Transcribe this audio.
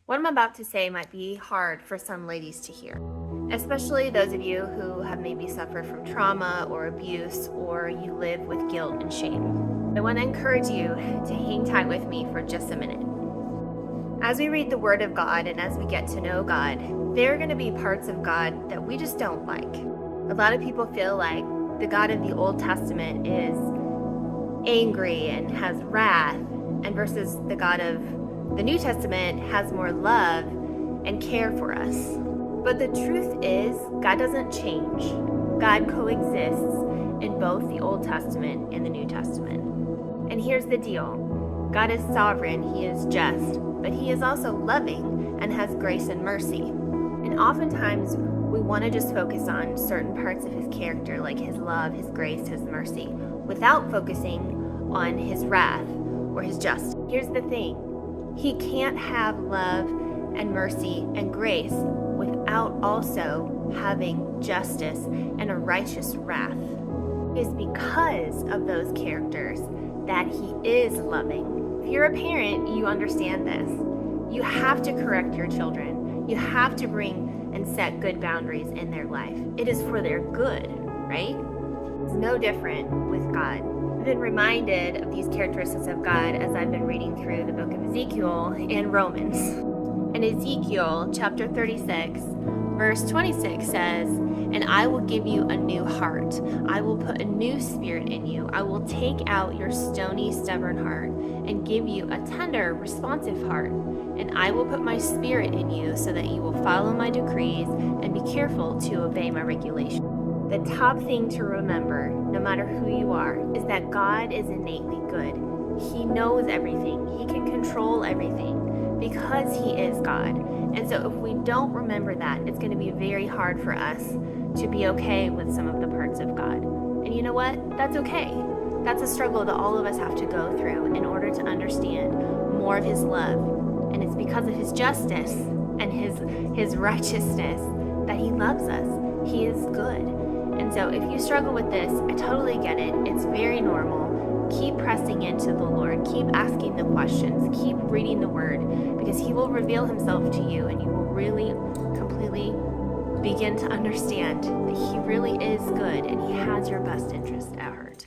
What I'm about to say might be hard for some ladies to hear, especially those of you who have maybe suffered from trauma or abuse, or you live with guilt and shame. I want to encourage you to hang tight with me for just a minute. As we read the Word of God and as we get to know God, there are going to be parts of God that we just don't like. A lot of people feel like the God of the Old Testament is angry and has wrath, and versus the God of the New Testament has more love and care for us. But the truth is, God doesn't change. God coexists in both the Old Testament and the New Testament. And here's the deal. God is sovereign, He is just, but He is also loving and has grace and mercy. And oftentimes, we want to just focus on certain parts of His character, like His love, His grace, His mercy, without focusing on His wrath or His justice. Here's the thing. He can't have love and mercy and grace without also having justice and a righteous wrath. It is because of those characters that He is loving. If you're a parent, you understand this. You have to correct your children. You have to bring and set good boundaries in their life. It is for their good, right? It's no different with God. I've been reminded of these characteristics of God as I've been reading through the book of Ezekiel and Romans. In Ezekiel chapter 36, verse 26 says, "And I will give you a new heart. I will put a new spirit in you. I will take out your stony, stubborn heart and give you a tender, responsive heart. And I will put my spirit in you so that you will follow my decrees and be careful to obey my regulations." The top thing to remember, no matter who you are, is that God is innately good. He knows everything. He can control everything because He is God. And so if we don't remember that, it's going to be very hard for us to be okay with some of the parts of God. And you know what? That's okay. That's a struggle that all of us have to go through in order to understand more of His love. And it's because of His justice and His righteousness that He loves us. He is good. And so if you struggle with this, I totally get it. It's very normal. Keep pressing into the Lord. Keep asking the questions. Keep reading the Word, because He will reveal Himself to you and you will really completely begin to understand that He really is good and He has your best interest at heart.